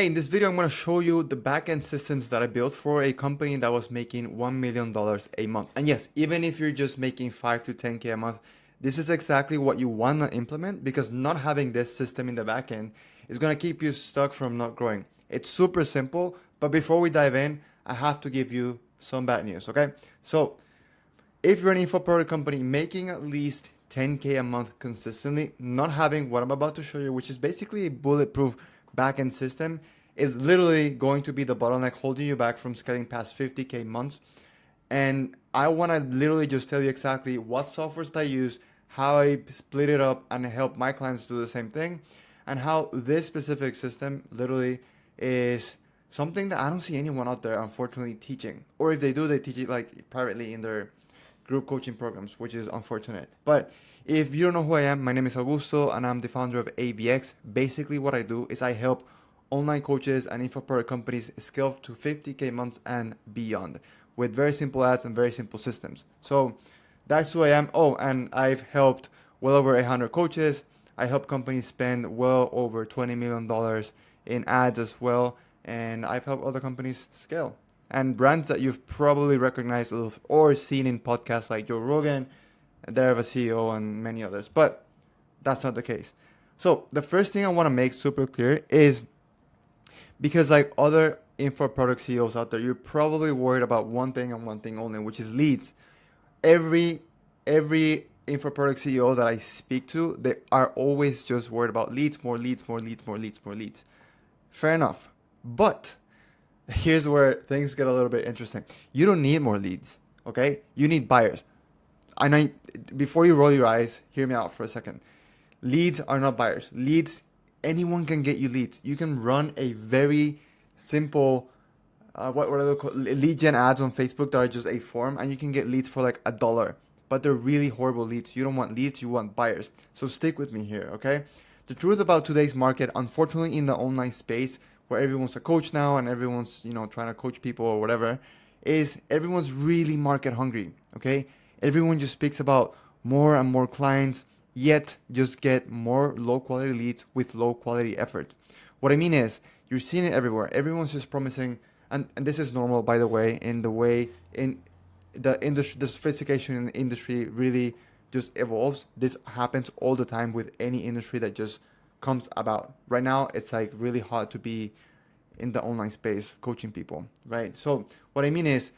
Hey, in this video, I'm going to show you the backend systems that I built for a company that was making $1 million a month. And yes, even if you're just making 5 to 10K a month, this is exactly what you want to implement because not having this system in the backend is going to keep you stuck from not growing. It's super simple, but before we dive in, I have to give you some bad news, okay? So if you're an info product company making at least 10K a month consistently, not having what I'm about to show you, which is basically a bulletproof backend system, is literally going to be the bottleneck holding you back from scaling past 50K months. And I want to literally just tell you exactly what softwares I use, how I split it up and help my clients do the same thing, and how this specific system literally is something that I don't see anyone out there unfortunately teaching. Or if they do, they teach it like privately in their group coaching programs, which is unfortunate. But if you don't know who I am, my name is Augusto and I'm the founder of ABX. Basically, what I do is I help online coaches and info product companies scale to 50K months and beyond with very simple ads and very simple systems. So that's who I am. Oh, and I've helped well over 100 coaches. I help companies spend well over $20 million in ads as well. And I've helped other companies scale. And brands that you've probably recognized or seen in podcasts like Joe Rogan, they have a CEO and many others. But that's not the case. So the first thing I want to make super clear is because like other info product CEOs out there, you're probably worried about one thing and one thing only, which is leads. Every info product CEO that I speak to, they are always just worried about leads, more leads, more leads, more leads, more leads. Fair enough. But here's where things get a little bit interesting. You don't need more leads, okay? You need buyers. And before you roll your eyes, hear me out for a second. Leads are not buyers. Leads, anyone can get you leads. You can run a very simple, what are they called? Lead gen ads on Facebook that are just a form, and you can get leads for like $1. But they're really horrible leads. You don't want leads, you want buyers. So stick with me here, okay? The truth about today's market, unfortunately, in the online space, where everyone's a coach now and everyone's trying to coach people or whatever, is everyone's really market hungry, okay? Everyone just speaks about more and more clients, yet just get more low quality leads with low quality effort. What I mean is, you're seeing it everywhere. Everyone's just promising, and this is normal, by the way, in the industry, the sophistication in the industry really just evolves. This happens all the time with any industry that just comes about. Right now, it's like really hard to be in the online space coaching people, right? So what I mean is,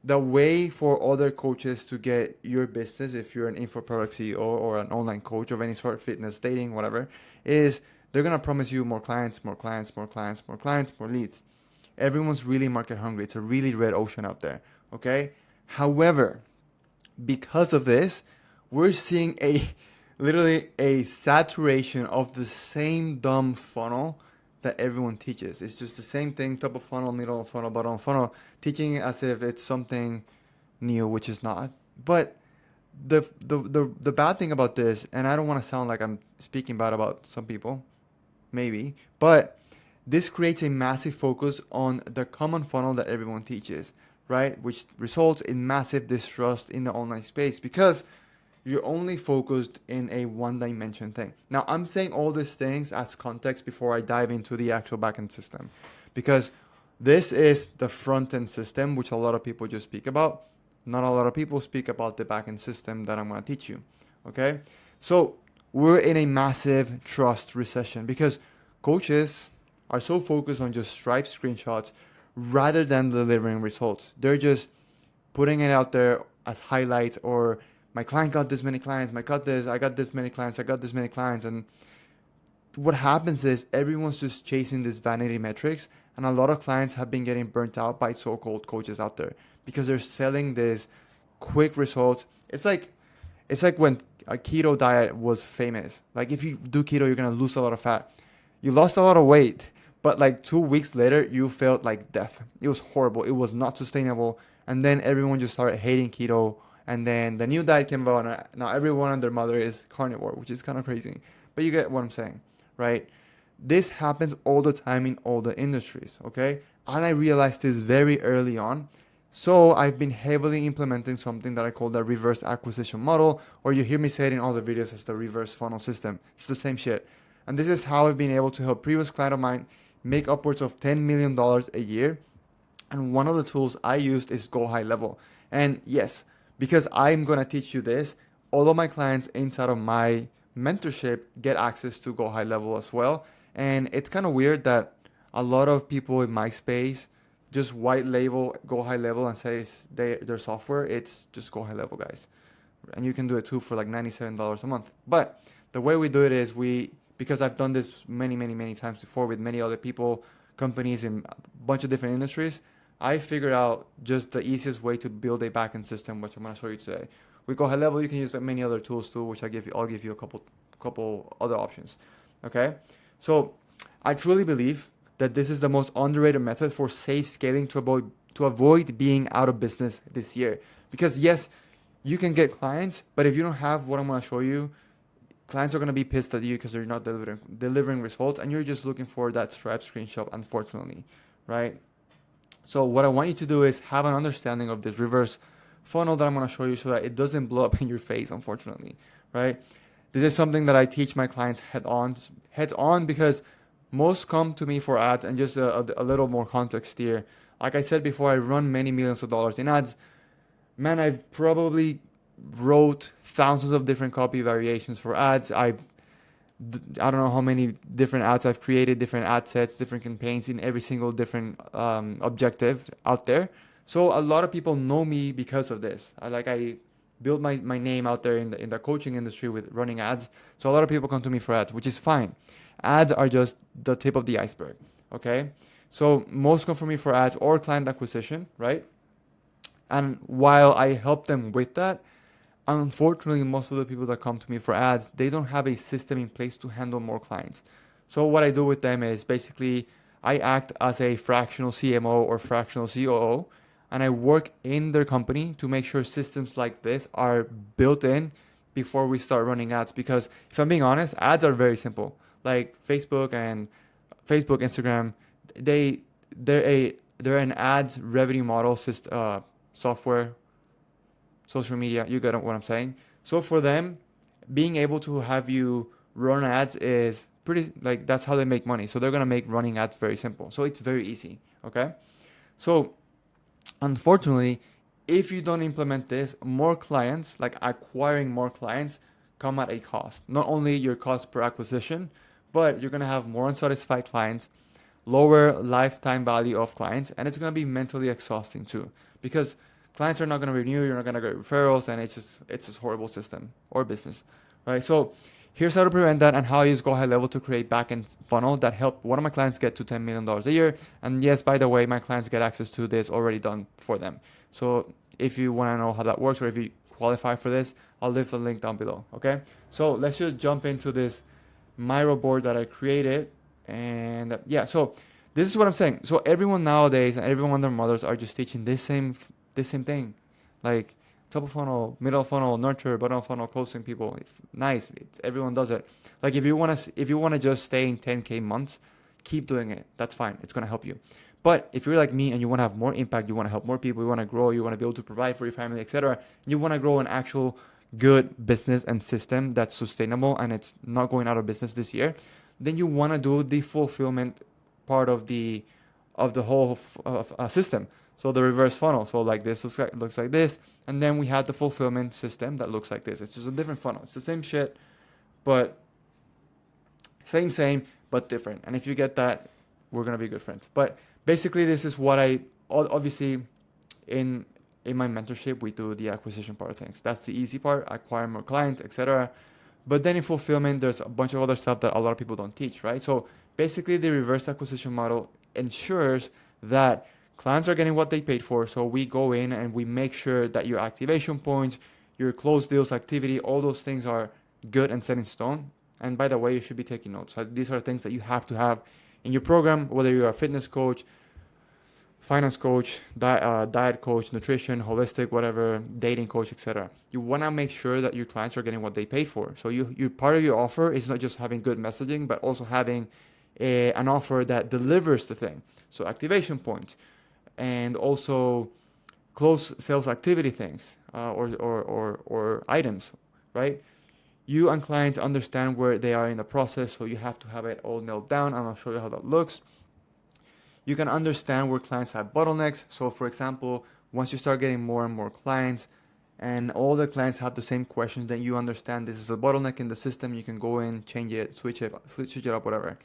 the way for other coaches to get your business, if you're an info product CEO or an online coach of any sort, fitness, dating, whatever, is they're gonna promise you more clients, more clients, more clients, more clients, more leads. Everyone's really market hungry. It's a really red ocean out there. Okay. However, because of this, we're seeing literally a saturation of the same dumb funnel that everyone teaches. It's just the same thing: top of funnel, middle of funnel, bottom of funnel, teaching it as if it's something new, which is not. But the bad thing about this, and I don't want to sound like I'm speaking bad about some people, maybe, but this creates a massive focus on the common funnel that everyone teaches, right? Which results in massive distrust in the online space because you're only focused in a one dimension thing. Now, I'm saying all these things as context before I dive into the actual backend system because this is the front end system, which a lot of people just speak about. Not a lot of people speak about the backend system that I'm going to teach you. Okay. So we're in a massive trust recession because coaches are so focused on just Stripe screenshots rather than delivering results. They're just putting it out there as highlights, or my client got this many clients, I got this many clients, I got this many clients. And what happens is everyone's just chasing these vanity metrics, and a lot of clients have been getting burnt out by so-called coaches out there because they're selling this quick results. It's like when a keto diet was famous. Like if you do keto, you're gonna lose a lot of fat. You lost a lot of weight, but like 2 weeks later, you felt like death. It was horrible. It was not sustainable. And then everyone just started hating keto. And then the new diet came about. And now everyone and their mother is carnivore, which is kind of crazy. But you get what I'm saying, right? This happens all the time in all the industries, okay? And I realized this very early on. So I've been heavily implementing something that I call the reverse acquisition model, or you hear me say it in all the videos as the reverse funnel system. It's the same shit. And this is how I've been able to help previous client of mine make upwards of $10 million a year. And one of the tools I used is Go High Level. And yes, because I'm going to teach you this, all of my clients inside of my mentorship get access to Go High Level as well. And it's kind of weird that a lot of people in my space just white label Go High Level and say their software. It's just Go High Level, guys. And you can do it too for like $97 a month. But the way we do it is because I've done this many, many, many times before with many other people, companies in a bunch of different industries, I figured out just the easiest way to build a backend system, which I'm going to show you today. We Go High Level. You can use like many other tools too, which I'll give you a couple other options. Okay, so I truly believe that this is the most underrated method for safe scaling to avoid being out of business this year. Because yes, you can get clients, but if you don't have what I'm going to show you, clients are going to be pissed at you because they're not delivering results, and you're just looking for that Stripe screenshot, unfortunately, right? So what I want you to do is have an understanding of this reverse funnel that I'm going to show you so that it doesn't blow up in your face, unfortunately, right? This is something that I teach my clients heads on because most come to me for ads. And just a little more context here. Like I said before, I run many millions of dollars in ads. Man, I've probably wrote thousands of different copy variations for ads. I don't know how many different ads I've created, different ad sets, different campaigns in every single different objective out there. So a lot of people know me because of this. I built my name out there in the coaching industry with running ads. So a lot of people come to me for ads, which is fine. Ads are just the tip of the iceberg. Okay. So most come for me for ads or client acquisition, right? And while I help them with that, unfortunately, most of the people that come to me for ads, they don't have a system in place to handle more clients. So what I do with them is basically I act as a fractional CMO or fractional COO, and I work in their company to make sure systems like this are built in before we start running ads. Because if I'm being honest, ads are very simple. Like Instagram, they they're an ads revenue model software, social media. You get what I'm saying. So for them, being able to have you run ads is pretty, like, that's how they make money. So they're gonna make running ads very simple. So it's very easy. Okay. So unfortunately, if you don't implement this, more clients, like acquiring more clients, come at a cost. Not only your cost per acquisition, but you're gonna have more unsatisfied clients, lower lifetime value of clients, and it's gonna be mentally exhausting too. Because clients are not gonna renew, you're not gonna get referrals, and it's just horrible system or business, right? So here's how to prevent that and how I use Go High Level to create backend funnel that helped one of my clients get to $10 million a year. And yes, by the way, my clients get access to this already done for them. So if you want to know how that works or if you qualify for this, I'll leave the link down below. Okay. So let's just jump into this Miro board that I created. And yeah, so this is what I'm saying. So everyone nowadays and everyone and their mothers are just teaching this same thing, like top of funnel, middle funnel, nurture, bottom funnel, closing people. Nice. Everyone does it. Like if you want to just stay in 10K months, keep doing it. That's fine. It's going to help you. But if you're like me and you want to have more impact, you want to help more people, you want to grow, you want to be able to provide for your family, etc., you want to grow an actual good business and system that's sustainable and it's not going out of business this year, then you want to do the fulfillment part of the whole system. So the reverse funnel. So like this looks like this, and then we have the fulfillment system that looks like this. It's just a different funnel. It's the same shit, but same, but different. And if you get that, we're gonna be good friends. But basically, this is what I obviously in my mentorship we do the acquisition part of things. That's the easy part, acquire more clients, etc. But then in fulfillment, there's a bunch of other stuff that a lot of people don't teach, right? So basically, the reverse acquisition model ensures that clients are getting what they paid for. So we go in and we make sure that your activation points, your closed deals activity, all those things are good and set in stone. And by the way, you should be taking notes. So these are things that you have to have in your program, whether you're a fitness coach, finance coach, diet coach, nutrition, holistic, whatever, dating coach, etc. You want to make sure that your clients are getting what they paid for. So you part of your offer is not just having good messaging, but also having an offer that delivers the thing. So activation points, and also close sales activity things or items, right? You and clients understand where they are in the process, so you have to have it all nailed down, and I'll show you how that looks. You can understand where clients have bottlenecks. So for example, once you start getting more and more clients and all the clients have the same questions, then you understand this is a bottleneck in the system. You can go in, change it, switch it up, whatever.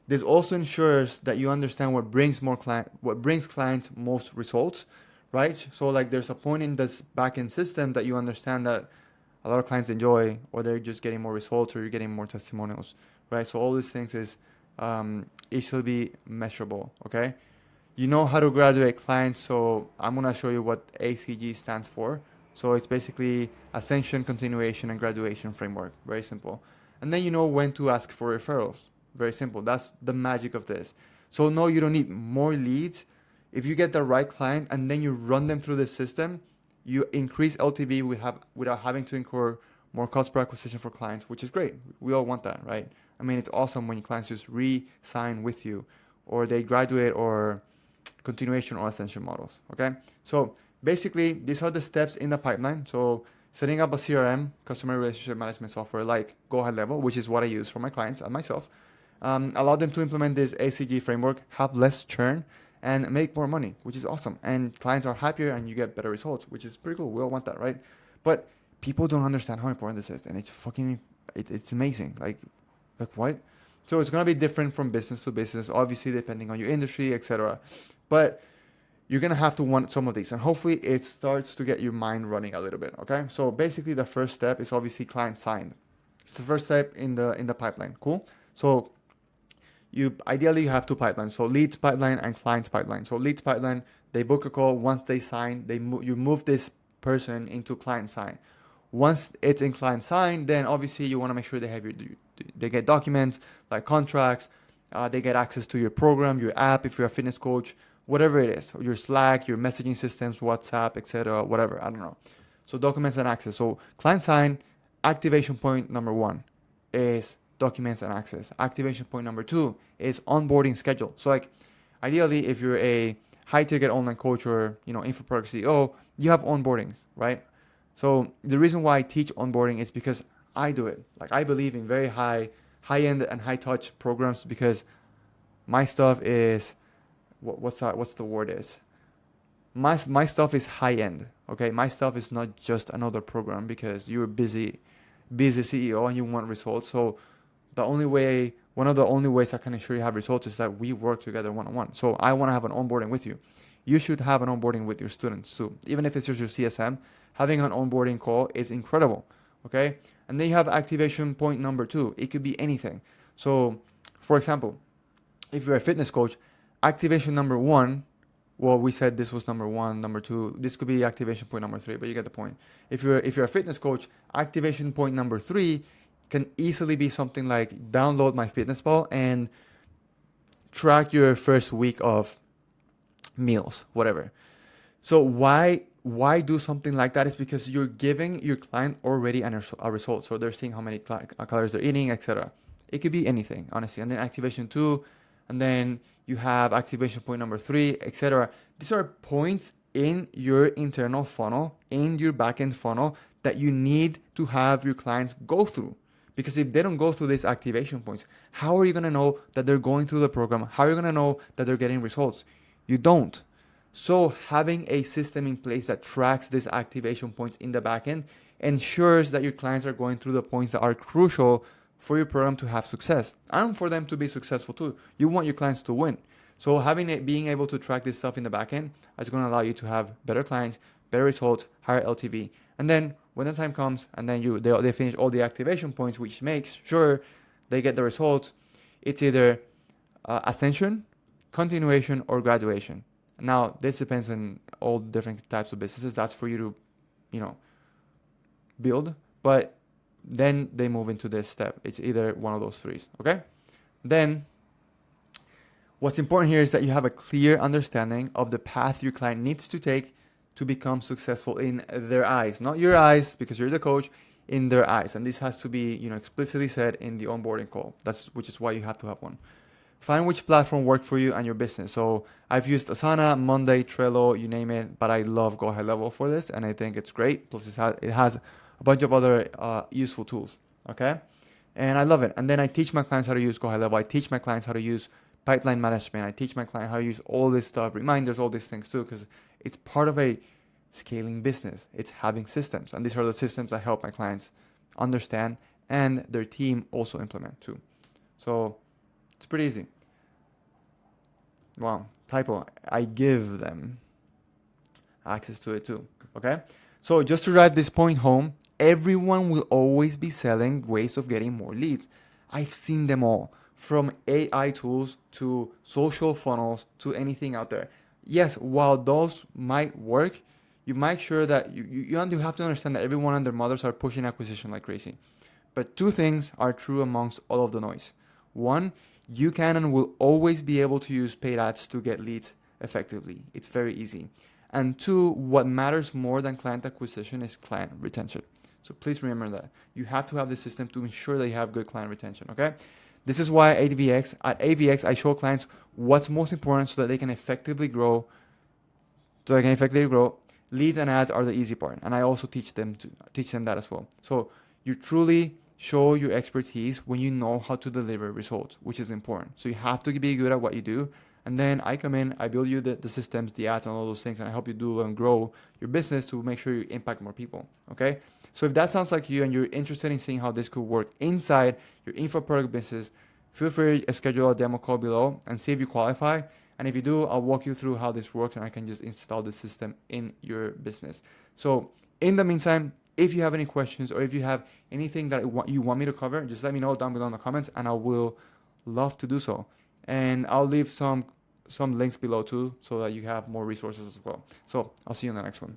This also ensures that you understand what brings clients most results, right? So like there's a point in this backend system that you understand that a lot of clients enjoy, or they're just getting more results, or you're getting more testimonials, right? So all these things is easily measurable. Okay, you know how to graduate clients. So I'm gonna show you what ACG stands for. So it's basically Ascension, Continuation, and Graduation Framework. Very simple. And then you know when to ask for referrals. Very simple. That's the magic of this. So no, you don't need more leads. If you get the right client and then you run them through the system, you increase LTV without having to incur more cost per acquisition for clients, which is great. We all want that, right? I mean, it's awesome when your clients just re-sign with you, or they graduate, or continuation or ascension models. Okay, so basically these are the steps in the pipeline. So setting up a CRM, customer relationship management software like Go High Level, which is what I use for my clients and myself, allow them to implement this ACG framework, have less churn, and make more money, which is awesome. And clients are happier and you get better results, which is pretty cool. We all want that, right? But people don't understand how important this is, and it's amazing. Like what? So it's gonna be different from business to business, obviously depending on your industry, etc. But you're gonna have to want some of these, and hopefully it starts to get your mind running a little bit. Okay. So basically, the first step is obviously client signed. It's the first step in the pipeline. Cool. So you ideally you have two pipelines, so leads pipeline and clients pipeline. So leads pipeline, they book a call. Once they sign, you move this person into client sign. Once it's in client sign, then obviously you want to make sure they get documents like contracts, they get access to your program, your app if you're a fitness coach, whatever it is, your Slack, your messaging systems, WhatsApp, etc., whatever, I don't know. So documents and access. So client sign, activation point number one is documents and access. Activation point number two is onboarding schedule. So like ideally, if you're a high ticket online coach or info product CEO, you have onboardings, right? So the reason why I teach onboarding is because I do it. Like I believe in very high end and high touch programs, because my stuff is what's the word is my stuff is high end. Okay, my stuff is not just another program, because you're busy CEO and you want results. So one of the only ways I can ensure you have results is that we work together one-on-one. So I want to have an onboarding with you. You should have an onboarding with your students too. Even if it's just your CSM, having an onboarding call is incredible. Okay. And then you have activation point number two. It could be anything. So for example, if you're a fitness coach, activation number one, well, we said this was number one, number two. This could be activation point number three, but you get the point. If you're a fitness coach, activation point number three can easily be something like download my fitness ball and track your first week of meals, whatever. So why do something like that? Is because you're giving your client already a result. So they're seeing how many calories they're eating, etc. It could be anything, honestly. And then activation two, and then you have activation point number three, etc. These are points in your internal funnel, in your backend funnel, that you need to have your clients go through. Because if they don't go through these activation points, how are you going to know that they're going through the program? How are you going to know that they're getting results? You don't. So having a system in place that tracks these activation points in the backend ensures that your clients are going through the points that are crucial for your program to have success and for them to be successful too. You want your clients to win. So being able to track this stuff in the backend is going to allow you to have better clients, better results, higher LTV. And then when the time comes and then they finish all the activation points, which makes sure they get the results, it's either ascension, continuation, or graduation. Now, this depends on all different types of businesses. That's for you to, build. But then they move into this step. It's either one of those three. Okay? Then, what's important here is that you have a clear understanding of the path your client needs to take to become successful in their eyes. Not your eyes, because you're the coach, in their eyes. And this has to be, explicitly said in the onboarding call. Which is why you have to have one. Find which platform works for you and your business. So I've used Asana, Monday, Trello, you name it, but I love Go High Level for this, and I think it's great. Plus, it has a bunch of other useful tools. Okay, and I love it. And then I teach my clients how to use Go High Level. I teach my clients how to use pipeline management. I teach my client how to use all this stuff, reminders, all these things too, because it's part of a scaling business. It's having systems, and these are the systems I help my clients understand and their team also implement too. So it's pretty easy. Wow, typo. I give them access to it too. Okay? So just to drive this point home, everyone will always be selling ways of getting more leads. I've seen them all, from AI tools to social funnels to anything out there. Yes, while those might work, you make sure that you have to understand that everyone and their mothers are pushing acquisition like crazy. But two things are true amongst all of the noise. One, you can and will always be able to use paid ads to get leads effectively. It's very easy. And two, what matters more than client acquisition is client retention. So please remember that. You have to have the system to ensure that you have good client retention, okay? This is why at AVX, I show clients what's most important so that they can effectively grow. Leads and ads are the easy part. And I also teach them that as well. So you truly show your expertise when you know how to deliver results, which is important. So you have to be good at what you do. And then I come in, I build you the systems, the ads, and all those things, and I help you do and grow your business to make sure you impact more people. Okay? So if that sounds like you and you're interested in seeing how this could work inside your info product business, feel free to schedule a demo call below and see if you qualify. And if you do, I'll walk you through how this works and I can just install the system in your business. So in the meantime, if you have any questions or if you have anything that you want me to cover, just let me know down below in the comments and I will love to do so. And I'll leave some links below too so that you have more resources as well. So I'll see you in the next one.